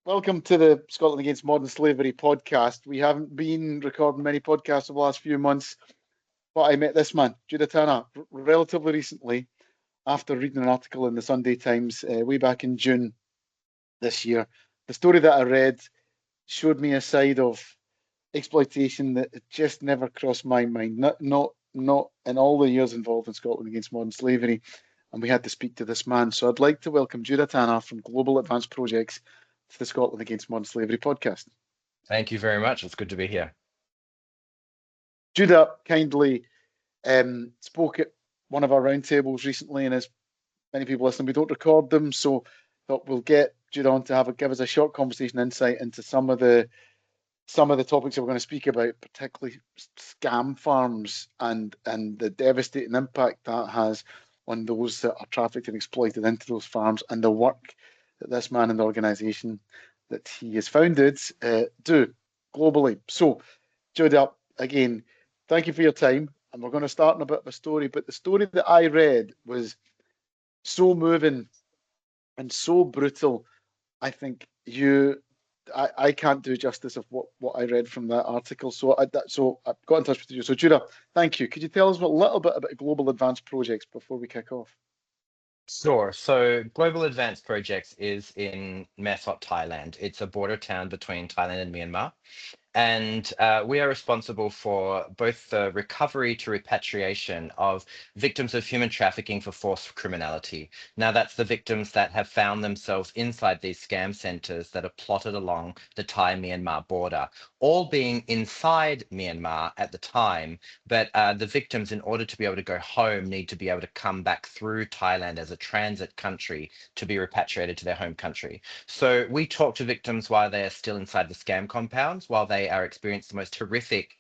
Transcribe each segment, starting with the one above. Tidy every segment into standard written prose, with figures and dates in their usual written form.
Welcome to the Scotland Against Modern Slavery podcast. We haven't been recording many podcasts over the last few months, but I met this man, Judah Tana, relatively recently after reading an article in the Sunday Times way back in June this year. The story that I read showed me a side of exploitation that just never crossed my mind, not in all the years involved in Scotland Against Modern Slavery. And we had to speak to this man. So I'd like to welcome Judah Tana from Global Advanced Projects to the Scotland Against Modern Slavery podcast. Thank you very much. It's good to be here. Judah kindly spoke at one of our roundtables recently, and as many people listen, we don't record them, so thought we'll get Judah on to give us a short conversation insight into some of the topics that we're going to speak about, particularly scam farms and the devastating impact that has on those that are trafficked and exploited into those farms, and the work that this man and the organisation that he has founded do globally. So, Judah, again, thank you for your time. And we're going to start on a bit of a story, but the story that I read was so moving and so brutal. I think I can't do justice of what I read from that article. So I got in touch with you. So Judah, thank you. Could you tell us a little bit about Global Advanced Projects before we kick off? Sure. So Global Advanced Projects is in Mesot, Thailand. It's a border town between Thailand and Myanmar. And we are responsible for both the recovery to repatriation of victims of human trafficking for forced criminality. Now, that's the victims that have found themselves inside these scam centers that are plotted along the Thai-Myanmar border, all being inside Myanmar at the time. But the victims, in order to be able to go home, need to be able to come back through Thailand as a transit country to be repatriated to their home country. So we talk to victims while they are still inside the scam compounds, while they are experiencing the most horrific,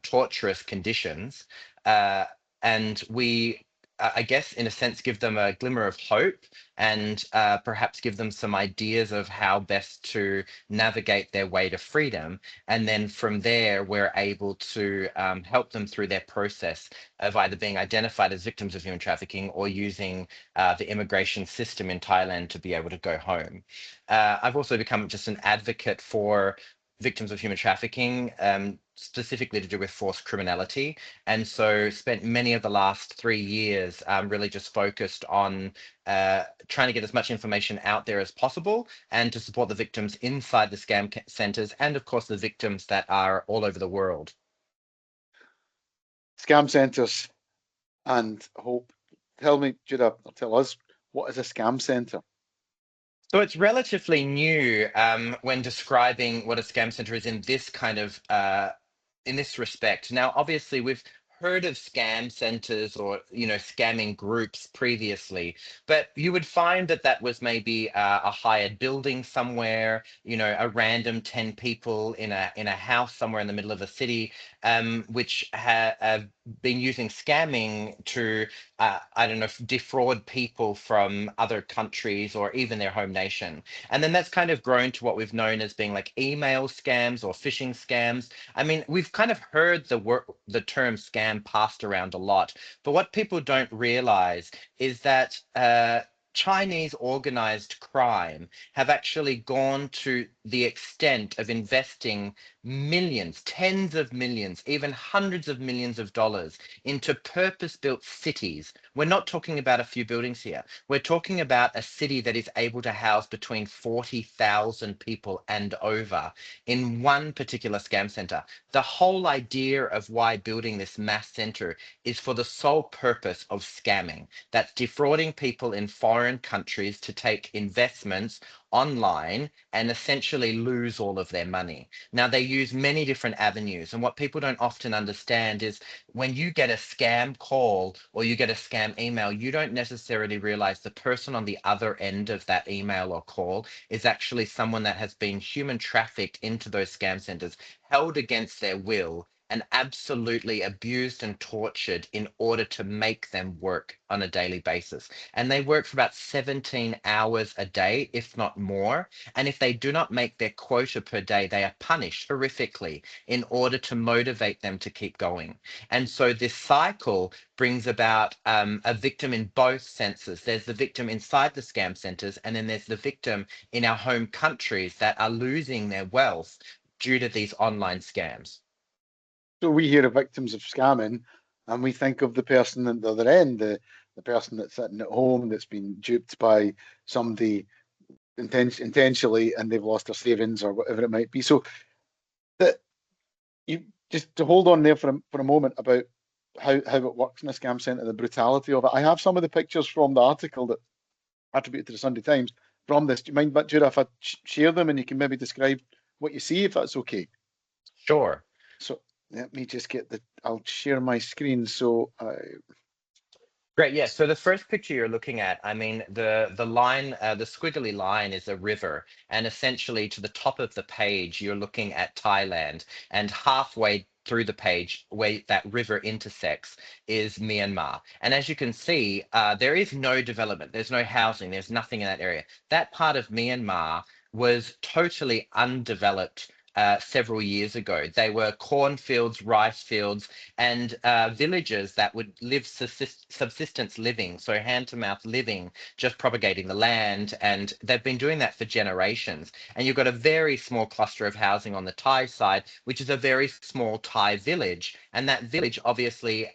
torturous conditions. Uh, and we, I guess, in a sense, give them a glimmer of hope and perhaps give them some ideas of how best to navigate their way to freedom. And then from there, we're able to help them through their process of either being identified as victims of human trafficking or using the immigration system in Thailand to be able to go home. I've also become just an advocate for victims of human trafficking, specifically to do with forced criminality. And so spent many of the last 3 years really just focused on trying to get as much information out there as possible and to support the victims inside the scam centers and, of course, the victims that are all over the world. Scam centres and hope. Tell me, Judah, or tell us, what is a scam centre? So it's relatively new when describing what a scam center is in this kind of in this respect. Now, obviously, we've heard of scam centers or scamming groups previously, but you would find that that was maybe a hired building somewhere, a random 10 people in a house somewhere in the middle of a city, which have been using scamming to I don't know, defraud people from other countries or even their home nation. And then that's kind of grown to what we've known as being like email scams or phishing scams. I mean, we've kind of heard the term scam passed around a lot, but what people don't realize is that Chinese organized crime have actually gone to the extent of investing millions, tens of millions, even hundreds of millions of dollars into purpose-built cities. We're not talking about a few buildings here. We're talking about a city that is able to house between 40,000 people and over in one particular scam center. The whole idea of why building this mass center is for the sole purpose of scamming. That's defrauding people in foreign countries to take investments online and essentially lose all of their money. Now, they use many different avenues. And what people don't often understand is when you get a scam call or you get a scam email, you don't necessarily realize the person on the other end of that email or call is actually someone that has been human trafficked into those scam centers, held against their will, and absolutely abused and tortured in order to make them work on a daily basis. And they work for about 17 hours a day, if not more. And if they do not make their quota per day, they are punished horrifically in order to motivate them to keep going. And so this cycle brings about a victim in both senses. There's the victim inside the scam centers, and then there's the victim in our home countries that are losing their wealth due to these online scams. So we hear of victims of scamming, and we think of the person at the other end, the person that's sitting at home that's been duped by somebody intentionally, and they've lost their savings or whatever it might be. So that you just to hold on there for a moment about how it works in a scam center, the brutality of it. I have some of the pictures from the article that attributed to the Sunday Times from this. Do you mind, but Judah, if I share them and you can maybe describe what you see, if that's okay? Sure. So let me just get I'll share my screen. So Great. Yeah. So the first picture you're looking at, I mean, the line, the squiggly line is a river, and essentially to the top of the page, you're looking at Thailand, and halfway through the page where that river intersects is Myanmar. And as you can see, there is no development. There's no housing. There's nothing in that area. That part of Myanmar was totally undeveloped. Several years ago, they were cornfields, rice fields, and villages that would live subsistence living, so hand to mouth living, just propagating the land. And they've been doing that for generations. And you've got a very small cluster of housing on the Thai side, which is a very small Thai village. And that village obviously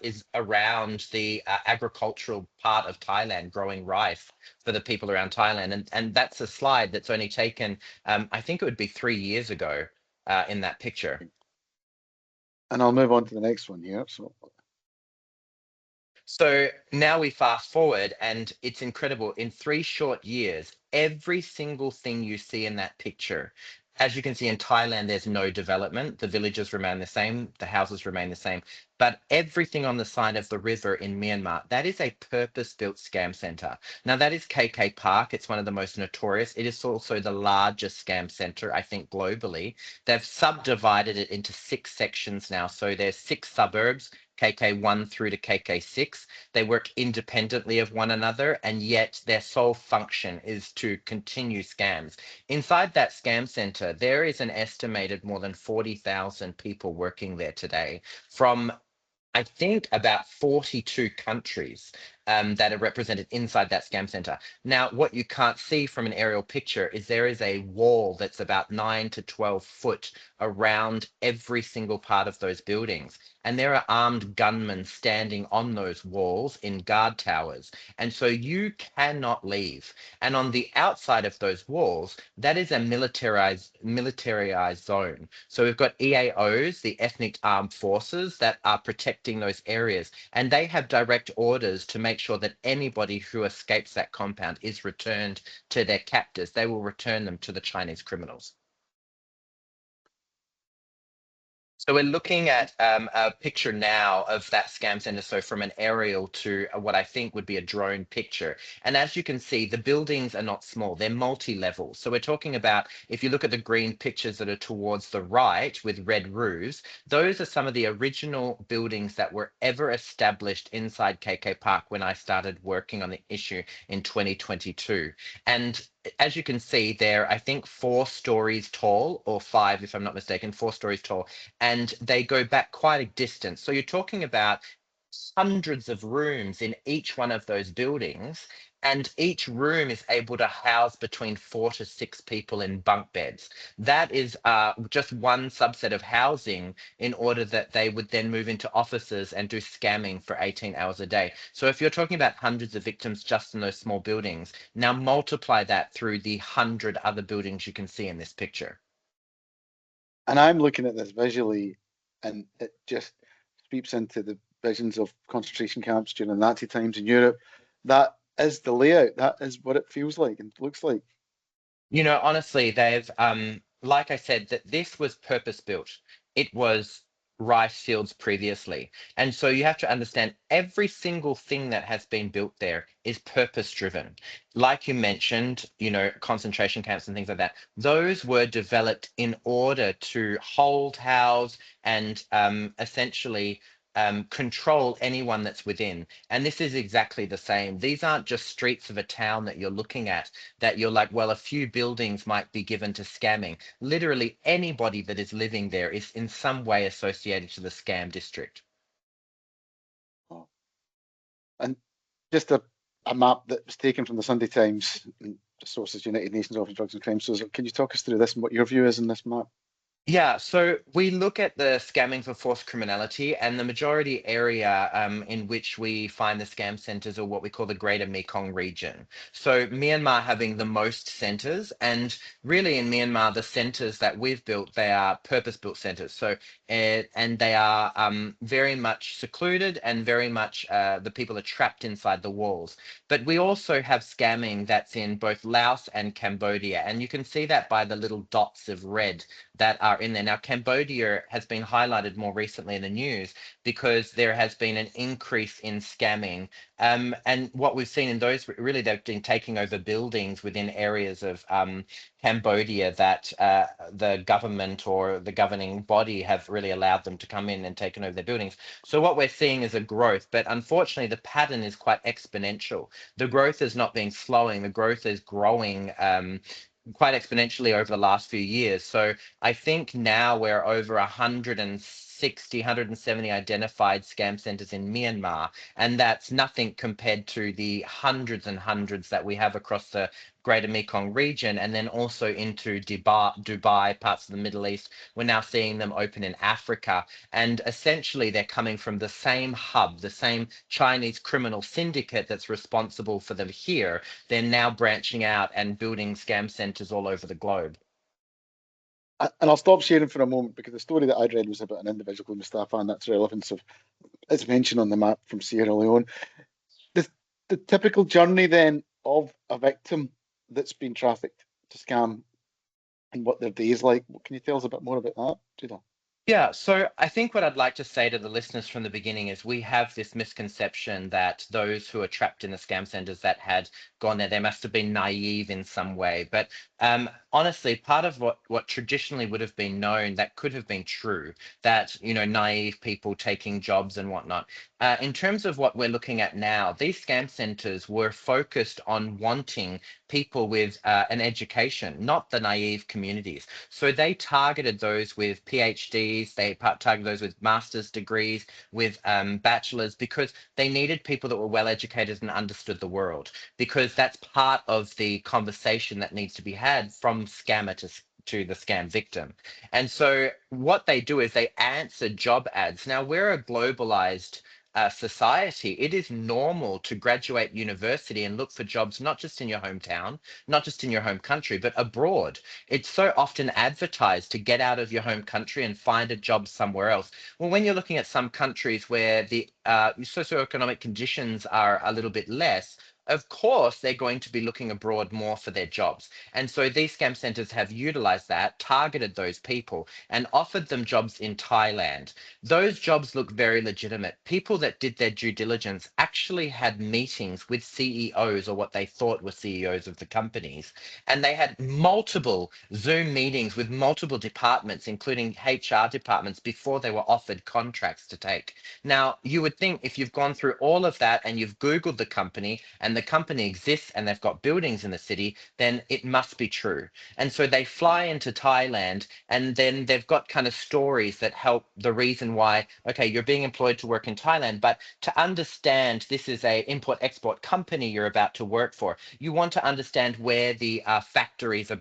is around the agricultural part of Thailand, growing rice for the people around Thailand. And that's a slide that's only taken, I think it would be 3 years ago in that picture. and I'll move on to the next one here. So now we fast forward, and it's incredible. In 3 short years, every single thing you see in that picture, as you can see in Thailand, there's no development. The villages remain the same, the houses remain the same. But everything on the side of the river in Myanmar, that is a purpose-built scam center. Now, that is KK Park. It's one of the most notorious. It is also the largest scam center, I think, globally. They've subdivided it into 6 sections now. So there's 6 suburbs, KK1 through to KK6. They work independently of one another, and yet their sole function is to continue scams. Inside that scam center, there is an estimated more than 40,000 people working there today from I think about 42 countries that are represented inside that scam center. Now, what you can't see from an aerial picture is there is a wall that's about 9 to 12 foot around every single part of those buildings. And there are armed gunmen standing on those walls in guard towers. And so you cannot leave. And on the outside of those walls, that is a militarized zone. So we've got EAOs, the ethnic armed forces, that are protecting those areas, and they have direct orders to make sure that anybody who escapes that compound is returned to their captors. They will return them to the Chinese criminals. So we're looking at a picture now of that scam center. So from an aerial to what I think would be a drone picture. And as you can see, the buildings are not small, they're multi-level. So we're talking about, if you look at the green pictures that are towards the right with red roofs, those are some of the original buildings that were ever established inside KK Park when I started working on the issue in 2022. And as you can see, they're, I think, 4 stories tall, or five, if I'm not mistaken, 4 stories tall, and they go back quite a distance. So you're talking about hundreds of rooms in each one of those buildings, and each room is able to house between 4 to 6 people in bunk beds. That is just one subset of housing in order that they would then move into offices and do scamming for 18 hours a day. So if you're talking about hundreds of victims just in those small buildings, now multiply that through the 100 other buildings you can see in this picture. And I'm looking at this visually, and it just sweeps into the visions of concentration camps during Nazi times in Europe. That is the layout. That is what it feels like and looks like. You know, honestly, they've, like I said, that this was purpose built. It was rice fields previously. And so you have to understand every single thing that has been built there is purpose driven. Like you mentioned, concentration camps and things like that, those were developed in order to hold, house, and essentially control anyone that's within. And this is exactly the same. These aren't just streets of a town that you're looking at, that you're like, well, a few buildings might be given to scamming. Literally anybody that is living there is in some way associated to the scam district. Oh. And just a map that was taken from the Sunday Times, sources United Nations Office of Drugs and Crime. So can you talk us through this and what your view is in this map? Yeah, so we look at the scamming for forced criminality, and the majority area in which we find the scam centers are what we call the Greater Mekong region. So Myanmar having the most centers, and really in Myanmar, the centers that we've built, they are purpose-built centers. So and they are very much secluded, and very much the people are trapped inside the walls. But we also have scamming that's in both Laos and Cambodia, and you can see that by the little dots of red that are in there. Now, Cambodia has been highlighted more recently in the news because there has been an increase in scamming. And what we've seen in those, really, they've been taking over buildings within areas of Cambodia that the government or the governing body have really allowed them to come in and taken over their buildings. So what we're seeing is a growth, but unfortunately, the pattern is quite exponential. The growth is not being slowing, the growth is growing quite exponentially over the last few years. So I think now we're over 160, 170 identified scam centers in Myanmar, and that's nothing compared to the hundreds and hundreds that we have across the Greater Mekong region, and then also into Dubai, parts of the Middle East. We're now seeing them open in Africa, and essentially they're coming from the same hub, the same Chinese criminal syndicate that's responsible for them here. They're now branching out and building scam centers all over the globe. And I'll stop sharing for a moment because the story that I'd read was about an individual called Mustafa, and that's relevance of it's mentioned on the map from Sierra Leone. The typical journey then of a victim that's been trafficked to scam and what their day is like. Can you tell us a bit more about that, Judah? Yeah, so I think what I'd like to say to the listeners from the beginning is we have this misconception that those who are trapped in the scam centers that had gone there, they must have been naive in some way. But honestly, part of what traditionally would have been known that could have been true, that, naive people taking jobs and whatnot. In terms of what we're looking at now, these scam centers were focused on wanting people with an education, not the naive communities. So they targeted those with PhDs, they targeted those with master's degrees, with bachelors, because they needed people that were well educated and understood the world, because that's part of the conversation that needs to be had from scammer to the scam victim. And so what they do is they answer job ads. Now we're a globalized society. It is normal to graduate university and look for jobs not just in your hometown, not just in your home country, but abroad. It's so often advertised to get out of your home country and find a job somewhere else. Well, when you're looking at some countries where the socioeconomic conditions are a little bit less, of course, they're going to be looking abroad more for their jobs. And so these scam centers have utilized that, targeted those people, and offered them jobs in Thailand. Those jobs look very legitimate. People that did their due diligence actually had meetings with CEOs, or what they thought were CEOs of the companies, and they had multiple Zoom meetings with multiple departments, including HR departments, before they were offered contracts to take. Now, you would think if you've gone through all of that and you've Googled the company and the company exists and they've got buildings in the city, then it must be true. And so they fly into Thailand, and then they've got kind of stories that help the reason why, okay, you're being employed to work in Thailand, but to understand this is a import-export company you're about to work for, you want to understand where the factories are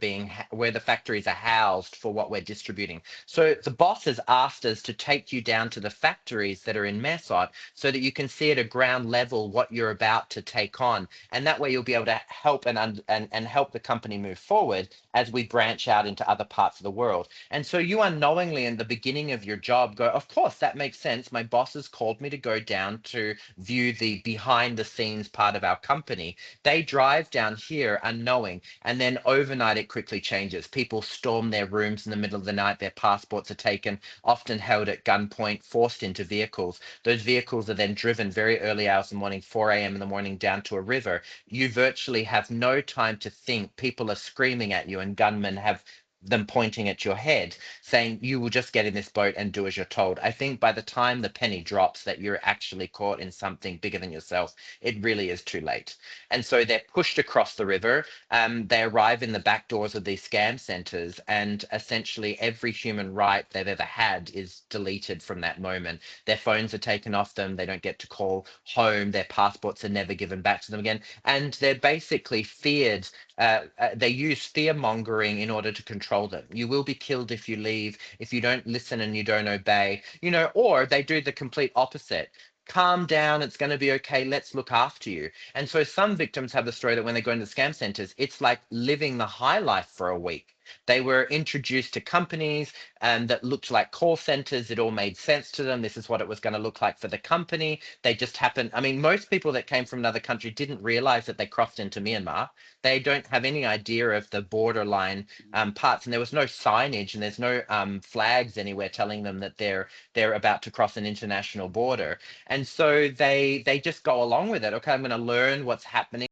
where the factories are housed for what we're distributing. So the boss has asked us to take you down to the factories that are in Mesot so that you can see at a ground level what you're about to take on on, and that way you'll be able to help and help the company move forward as we branch out into other parts of the world. And so you unknowingly in the beginning of your job go, of course, that makes sense. My boss has called me to go down to view the behind the scenes part of our company. They drive down here unknowing, and then overnight it quickly changes. People storm their rooms in the middle of the night, their passports are taken, often held at gunpoint, forced into vehicles. Those vehicles are then driven very early hours in the morning, 4 a.m. in the morning, down to a river. You virtually have no time to think. People are screaming at you, and gunmen have them pointing at your head, saying you will just get in this boat and do as you're told. I think by the time the penny drops that you're actually caught in something bigger than yourself, it really is too late. And so they're pushed across the river. They arrive in the back doors of these scam centers, and essentially every human right they've ever had is deleted from that moment. Their phones are taken off them. They don't get to call home. Their passports are never given back to them again. And they're basically feared. They use fear mongering in order to control them. You will be killed if you leave, if you don't listen and you don't obey, or they do the complete opposite. Calm down, it's going to be okay, let's look after you. And so some victims have the story that when they go into scam centers, it's like living the high life for a week. They were introduced to companies that looked like call centers. It all made sense to them. This is what it was going to look like for the company. They just happened. I mean, most people that came from another country didn't realize that they crossed into Myanmar. They don't have any idea of the borderline parts, and there was no signage, and there's no flags anywhere telling them that they're about to cross an international border. And so they just go along with it. Okay, I'm going to learn what's happening.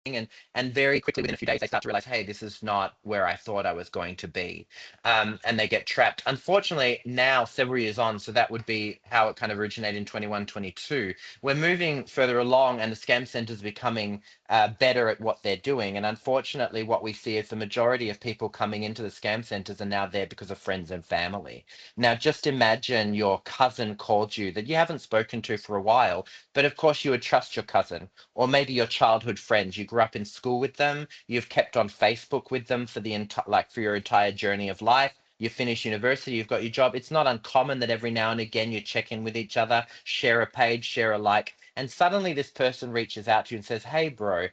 And very quickly within a few days they start to realize, hey, this is not where I thought I was going to be, and they get trapped. Unfortunately, now several years on, so that would be how it kind of originated in 21, 22. We're moving further along, and the scam centers are becoming better at what they're doing. And unfortunately, what we see is the majority of people coming into the scam centers are now there because of friends and family. Now, just imagine your cousin called you that you haven't spoken to for a while, but of course you would trust your cousin, or maybe your childhood friends. You grew up in school with them. You've kept on Facebook with them for the for your entire journey of life. You finish university, you've got your job. It's not uncommon that every now and again you check in with each other, share a page, share a like, and suddenly this person reaches out to you and says, hey, bro,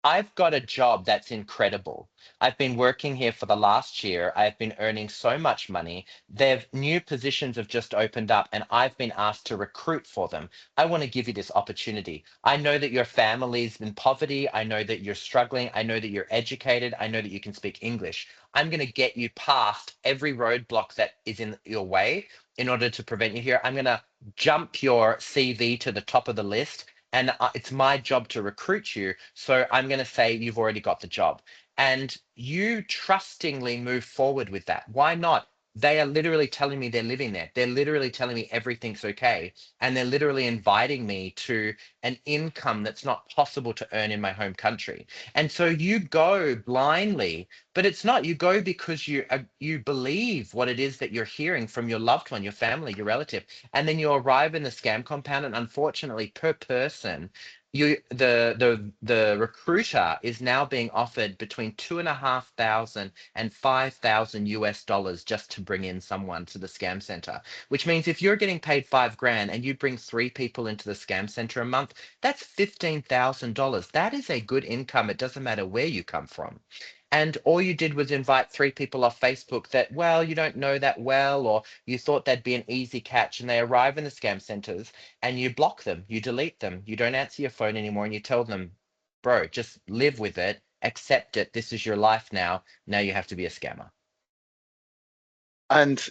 I've got a job that's incredible. I've been working here for the last year. I've been earning so much money. Their new positions have just opened up, and I've been asked to recruit for them. I want to give you this opportunity. I know that your family's in poverty. I know that you're struggling. I know that you're educated. I know that you can speak English. I'm going to get you past every roadblock that is in your way in order to prevent you here. I'm going to jump your CV to the top of the list, and it's my job to recruit you. So I'm going to say you've already got the job. And you trustingly move forward with that. Why not? They are literally telling me they're living there. They're literally telling me everything's okay. And they're literally inviting me to an income that's not possible to earn in my home country. And so you go blindly, but it's not. You go because you believe what it is that you're hearing from your loved one, your family, your relative, and then you arrive in the scam compound, and unfortunately per person, the recruiter is now being offered between 2,500 and 5,000 US dollars just to bring in someone to the scam center. Which means if you're getting paid 5 grand and you bring 3 people into the scam center a month, that's $15,000. That is a good income. It doesn't matter where you come from. And all you did was invite 3 people off Facebook that, well, you don't know that well, or you thought they'd be an easy catch, and they arrive in the scam centers and you block them, you delete them, you don't answer your phone anymore, and you tell them, bro, just live with it, accept it. This is your life now. Now you have to be a scammer. And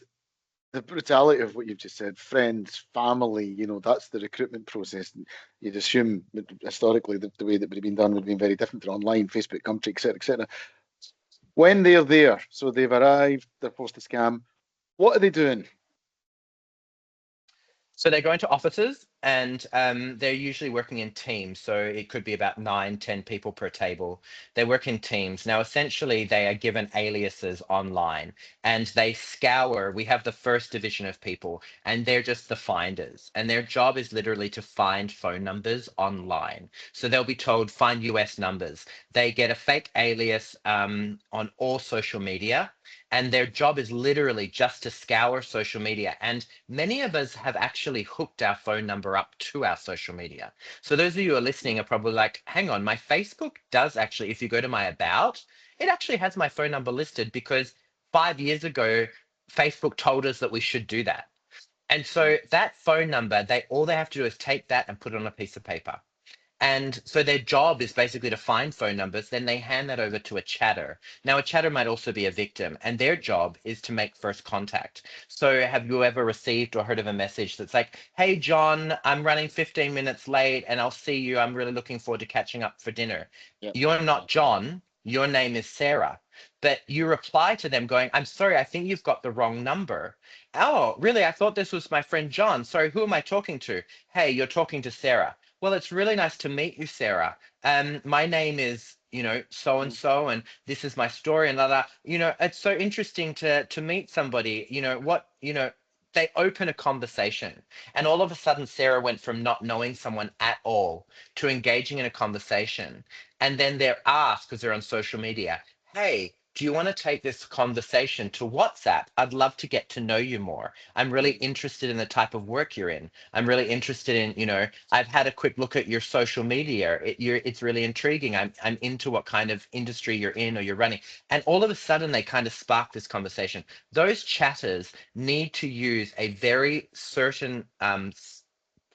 the brutality of what you've just said, friends, family, that's the recruitment process. And you'd assume historically the way that would have been done would have been very different for online, Facebook country, etc., etc. When they're there, so they've arrived, they're supposed to scam, what are they doing? So they go into offices, and they're usually working in teams. So it could be about 9, 10 people per table. They work in teams. Now, essentially, they are given aliases online, and they scour. We have the first division of people, and they're just the finders. And their job is literally to find phone numbers online. So they'll be told, find US numbers. They get a fake alias on all social media. And their job is literally just to scour social media. And many of us have actually hooked our phone number up to our social media. So those of you who are listening are probably like, hang on, my Facebook does actually, if you go to my about, it actually has my phone number listed because 5 years ago, Facebook told us that we should do that. And so that phone number, all they have to do is take that and put it on a piece of paper. And so their job is basically to find phone numbers. Then they hand that over to a chatter. Now, a chatter might also be a victim, and their job is to make first contact. So have you ever received or heard of a message that's like, hey, John, I'm running 15 minutes late and I'll see you. I'm really looking forward to catching up for dinner. Yep. You're not John. Your name is Sarah. But you reply to them going, I'm sorry, I think you've got the wrong number. Oh, really? I thought this was my friend John. Sorry, who am I talking to? Hey, you're talking to Sarah. Well, it's really nice to meet you, Sarah. My name is, so and so, and this is my story, and la. It's so interesting to meet somebody. They open a conversation, and all of a sudden, Sarah went from not knowing someone at all to engaging in a conversation, and then they're asked because they're on social media, "Hey, do you want to take this conversation to WhatsApp? I'd love to get to know you more. I'm really interested in the type of work you're in. I'm really interested in, I've had a quick look at your social media. It's really intriguing. I'm into what kind of industry you're in or you're running." And all of a sudden, they kind of spark this conversation. Those chatters need to use a very certain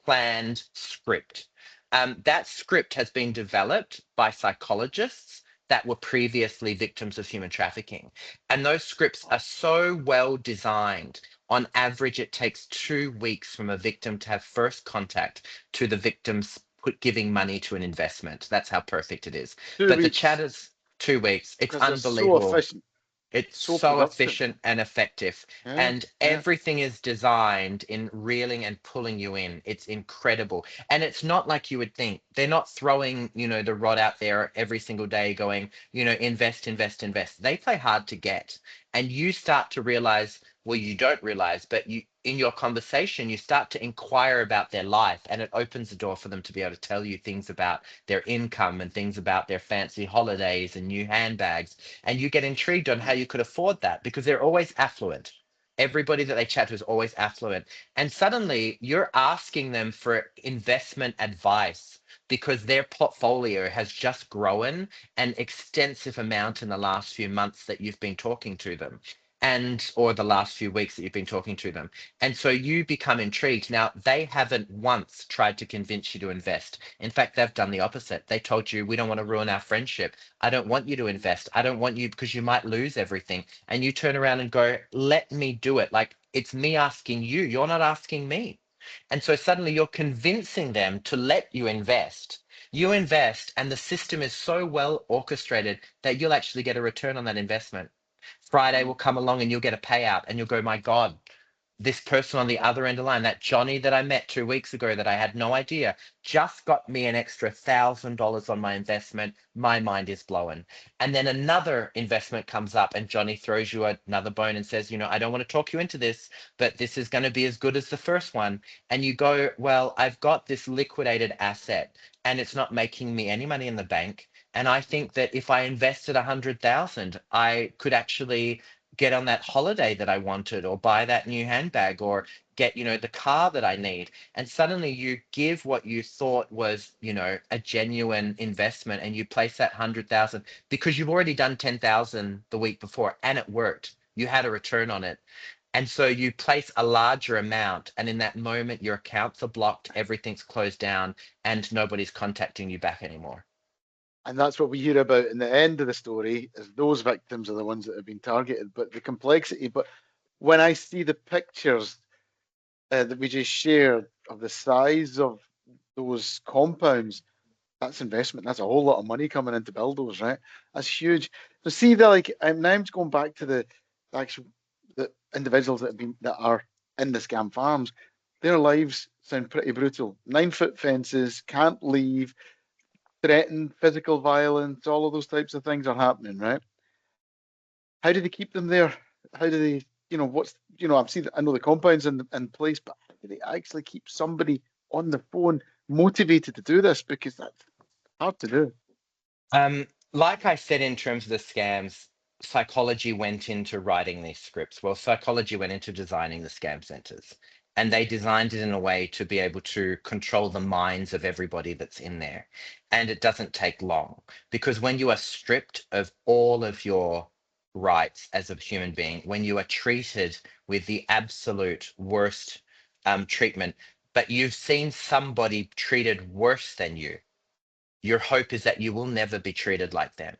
planned script. That script has been developed by psychologists that were previously victims of human trafficking. And those scripts are so well designed. On average, it takes 2 weeks from a victim to have first contact to the victim's giving money to an investment. That's how perfect it is. 2 But the weeks chatters, 2 weeks, it's because they're so unbelievable. efficient, It's so so productive. efficient and effective. Yeah, And yeah. everything is designed in reeling and pulling you in. It's incredible. And it's not like you would think. They're not throwing, the rod out there every single day going, invest, invest, invest. They play hard to get. And you start to realize, well, you don't realize, but you in your conversation, you start to inquire about their life, and it opens the door for them to be able to tell you things about their income and things about their fancy holidays and new handbags, and you get intrigued on how you could afford that because they're always affluent. Everybody that they chat to is always affluent. And suddenly you're asking them for investment advice because their portfolio has just grown an extensive amount in the last few months that you've been talking to them, and or the last few weeks that you've been talking to them. And so you become intrigued. Now, they haven't once tried to convince you to invest. In fact, they've done the opposite. They told you, we don't want to ruin our friendship. I don't want you to invest. I don't want you because you might lose everything. And you turn around and go, let me do it. Like it's me asking you. You're not asking me. And so suddenly you're convincing them to let you invest. You invest, and the system is so well orchestrated that you'll actually get a return on that investment. Friday will come along and you'll get a payout, and you'll go, my God, this person on the other end of the line, that Johnny that I met 2 weeks ago that I had no idea, just got me an extra $1,000 on my investment. My mind is blown. And then another investment comes up, and Johnny throws you another bone and says, I don't want to talk you into this, but this is going to be as good as the first one. And you go, well, I've got this liquidated asset, and it's not making me any money in the bank. And I think that if I invested 100,000, I could actually get on that holiday that I wanted, or buy that new handbag, or get, the car that I need. And suddenly you give what you thought was, a genuine investment, and you place that 100,000 because you've already done 10,000 the week before and it worked. You had a return on it. And so you place a larger amount, and in that moment, your accounts are blocked, everything's closed down, and nobody's contacting you back anymore. And that's what we hear about in the end of the story, is those victims are the ones that have been targeted. But the complexity, but when I see the pictures that we just shared of the size of those compounds, that's investment. That's a whole lot of money coming in to build those, right? That's huge. So see, now I'm just going back to the actual the individuals that are in the scam farms. Their lives sound pretty brutal. 9-foot fences, can't leave, threatened, physical violence, all of those types of things are happening, right? How do they keep them there? How do they, I know the compounds in place, but how do they actually keep somebody on the phone motivated to do this? Because that's hard to do. Like I said, in terms of the scams, psychology went into writing these scripts. Well, psychology went into designing the scam centers. And they designed it in a way to be able to control the minds of everybody that's in there. And it doesn't take long, because when you are stripped of all of your rights as a human being, when you are treated with the absolute worst treatment, but you've seen somebody treated worse than you, your hope is that you will never be treated like them.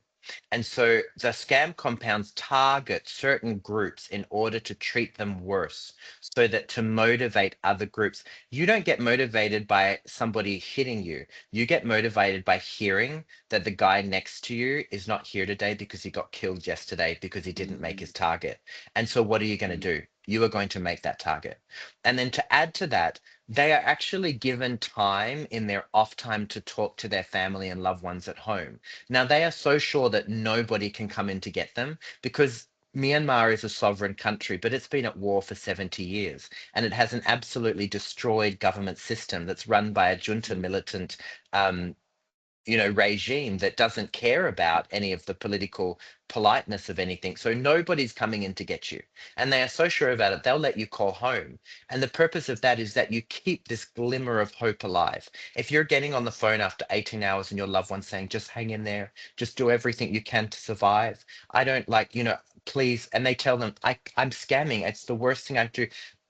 And so the scam compounds target certain groups in order to treat them worse, so that to motivate other groups. You don't get motivated by somebody hitting you. You get motivated by hearing that the guy next to you is not here today because he got killed yesterday because he didn't make his target. And so what are you going to do? You are going to make that target. And then to add to that, they are actually given time in their off time to talk to their family and loved ones at home. Now, they are so sure that nobody can come in to get them, because Myanmar is a sovereign country, but it's been at war for 70 years, and it has an absolutely destroyed government system that's run by a junta militant um, regime that doesn't care about any of the political politeness of anything. So nobody's coming in to get you. And they are so sure about it, they'll let you call home. And the purpose of that is that you keep this glimmer of hope alive. If you're getting on the phone after 18 hours and your loved one's saying, just hang in there, just do everything you can to survive. I don't like, please. And they tell them, I'm scamming. It's the worst thing I do. Mm.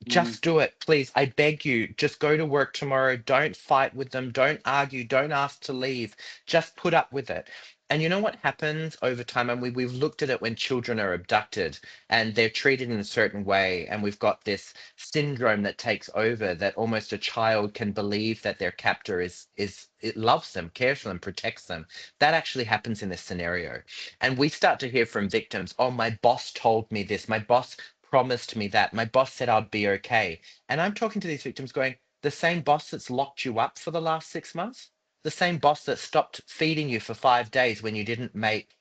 Just do it, please. I beg you. Just go to work tomorrow. Don't fight with them. Don't argue. Don't ask to leave. Just put up with it. And you know what happens over time? And we've looked at it when children are abducted and they're treated in a certain way. And we've got this syndrome that takes over, that almost a child can believe that their captor it loves them, cares for them, protects them. That actually happens in this scenario. And we start to hear from victims, oh, my boss told me this. My boss promised me that. My boss said I'd be okay. And I'm talking to these victims going, the same boss that's locked you up for the last 6 months? The same boss that stopped feeding you for 5 days when you didn't make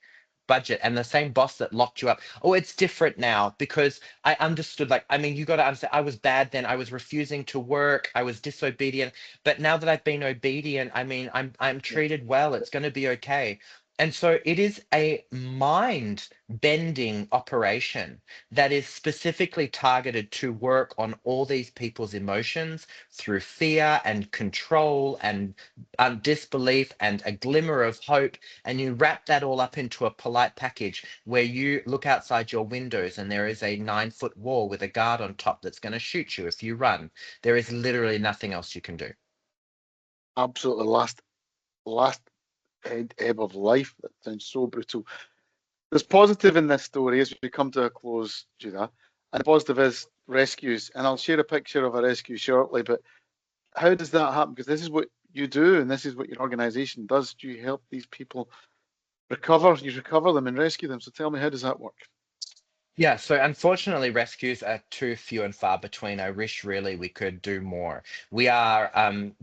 budget, and the same boss that locked you up. Oh, it's different now because I understood. Like, I mean, you got to understand, I was bad then. I was refusing to work. I was disobedient. But now that I've been obedient, I mean, I'm Yeah. treated well. It's going to be okay. And so it is a mind bending operation that is specifically targeted to work on all these people's emotions through fear and control and disbelief and a glimmer of hope. And you wrap that all up into a polite package where you look outside your windows and there is a 9-foot wall with a guard on top that's going to shoot you if you run. There is literally nothing else you can do. Absolutely last ebb of life. That sounds so brutal. There's positive in this story as we come to a close, Judah, and the positive is rescues. And I'll share a picture of a rescue shortly. But how does that happen? Because this is what you do, and this is what your organisation does. Do you help these people recover? You recover them and rescue them. So tell me, how does that work? Yeah, so unfortunately, rescues are too few and far between. I wish really we could do more. We are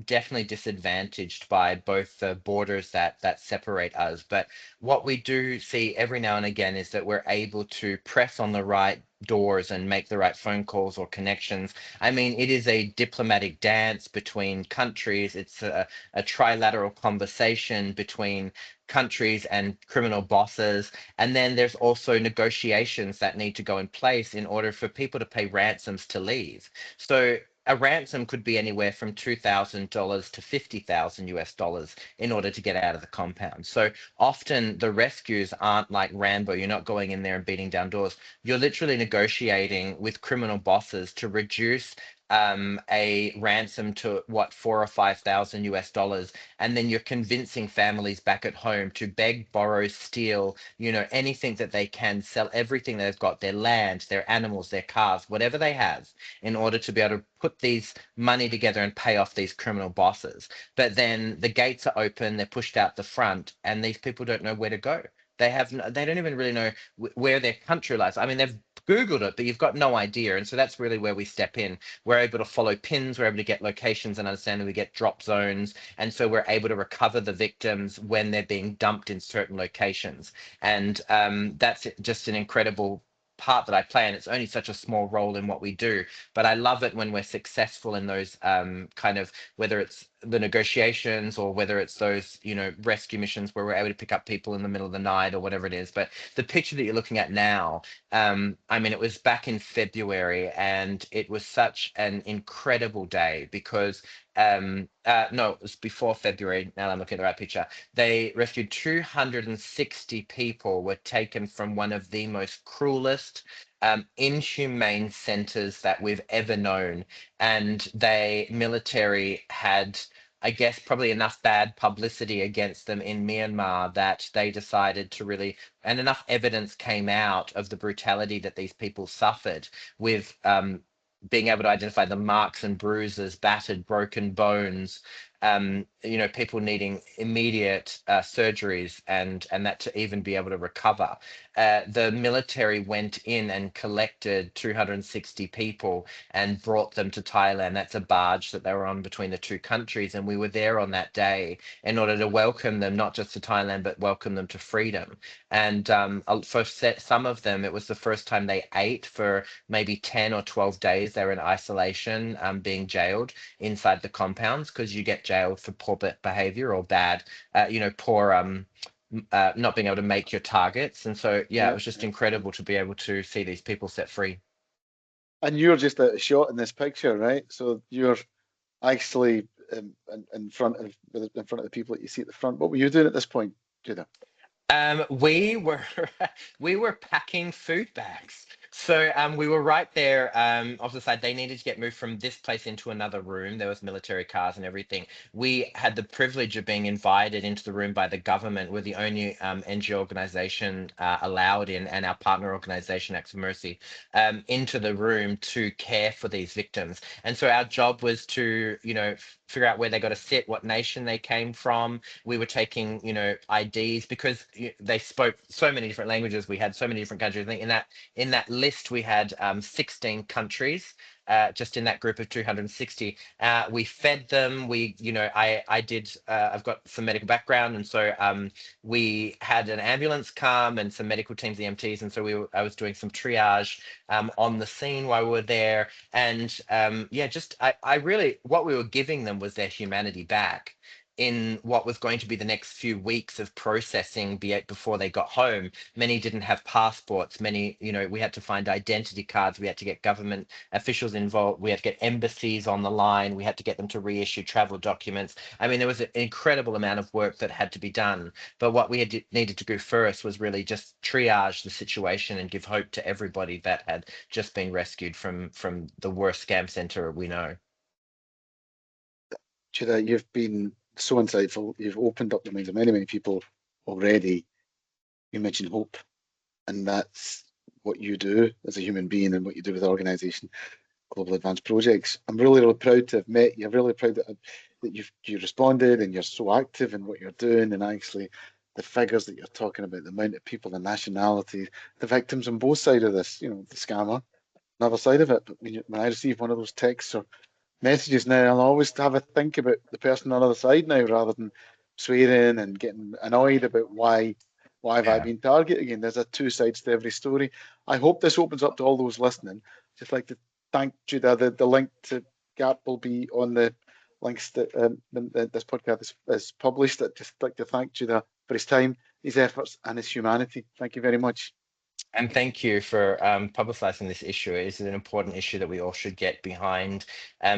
definitely disadvantaged by both the borders that separate us. But what we do see every now and again is that we're able to press on the right doors and make the right phone calls or connections. I mean, it is a diplomatic dance between countries. It's a trilateral conversation between countries and criminal bosses, and then there's also negotiations that need to go in place in order for people to pay ransoms to leave. So a ransom could be anywhere from $2,000 to 50,000 US dollars in order to get out of the compound. So often the rescues aren't like Rambo. You're not going in there and beating down doors. You're literally negotiating with criminal bosses to reduce a ransom to what, 4 or 5 thousand US dollars, and then you're convincing families back at home to beg, borrow, steal, anything that they can, sell everything they've got, their land, their animals, their cars, whatever they have, in order to be able to put these money together and pay off these criminal bosses. But then the gates are open, they're pushed out the front, and these people don't know where to go. They don't even really know where their country lies. I mean, they've Googled it, but you've got no idea. And so that's really where we step in. We're able to follow pins, we're able to get locations and understand, we get drop zones. And so we're able to recover the victims when they're being dumped in certain locations. And that's just an incredible part that I play. And it's only such a small role in what we do. But I love it when we're successful in those kind of, whether it's the negotiations, or whether it's those, rescue missions where we're able to pick up people in the middle of the night or whatever it is. But the picture that you're looking at now, I mean, it was back in February, and it was such an incredible day because no, it was before February. Now I'm looking at the right picture. They rescued 260 people, were taken from one of the most cruelest, inhumane centers that we've ever known. And they military had, I guess, probably enough bad publicity against them in Myanmar that they decided to really, and enough evidence came out of the brutality that these people suffered with, being able to identify the marks and bruises, battered, broken bones, people needing immediate surgeries, and that to even be able to recover. The military went in and collected 260 people and brought them to Thailand. That's a barge that they were on between the two countries. And we were there on that day in order to welcome them, not just to Thailand, but welcome them to freedom. And for some of them, it was the first time they ate for maybe 10 or 12 days. They were in isolation, being jailed inside the compounds, because you get jailed for poor behavior or bad, poor, not being able to make your targets. And so, it was just incredible to be able to see these people set free. And you're just a shot in this picture, right? So you're actually in front of the people that you see at the front. What were you doing at this point, Judah? We were we were packing food bags. So we were right there off the side. They needed to get moved from this place into another room. There was military cars and everything. We had the privilege of being invited into the room by the government. We're the only NGO organization allowed in, and our partner organization, Acts of Mercy, into the room to care for these victims. And so our job was to, figure out where they got to sit, what nation they came from. We were taking, IDs, because they spoke so many different languages. We had so many different countries. I think in that list we had 16 countries. Just in that group of 260, we fed them. I did. I've got some medical background, and so we had an ambulance come and some medical teams, the EMTs, and so I was doing some triage on the scene while we were there. And I really, what we were giving them was their humanity back in what was going to be the next few weeks of processing before they got home. Many didn't have passports. Many, we had to find identity cards. We had to get government officials involved. We had to get embassies on the line. We had to get them to reissue travel documents. I mean, there was an incredible amount of work that had to be done. But what we needed to do first was really just triage the situation and give hope to everybody that had just been rescued from the worst scam center we know. Judah, you've been so insightful. You've opened up the minds of many, many people already. You mentioned hope, and that's what you do as a human being and what you do with the organisation, Global Advanced Projects. I'm really, really proud to have met you. I'm really proud that you responded and you're so active in what you're doing, and actually the figures that you're talking about, the amount of people, the nationality, the victims on both sides of this, the scammer, another side of it. But when I receive one of those texts or messages now, I'll always have a think about the person on the other side now, rather than swearing and getting annoyed about why have I been targeted again. There's a two sides to every story. I hope this opens up to all those listening. Just like to thank Judah. The link to GAP will be on the links that this podcast is published. I'd just like to thank Judah for his time, his efforts, and his humanity. Thank you very much. And thank you for publicizing this issue. It is an important issue that we all should get behind,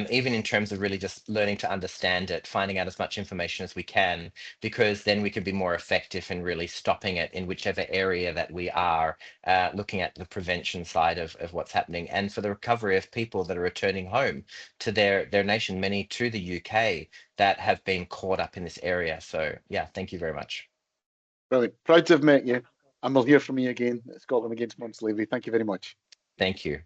even in terms of really just learning to understand it, finding out as much information as we can, because then we can be more effective in really stopping it in whichever area that we are, looking at the prevention side of what's happening, and for the recovery of people that are returning home to their nation, many to the UK that have been caught up in this area. So yeah, thank you very much. Really proud to have met you, and we'll hear from you again at Scotland Against Modern Slavery. Thank you very much. Thank you.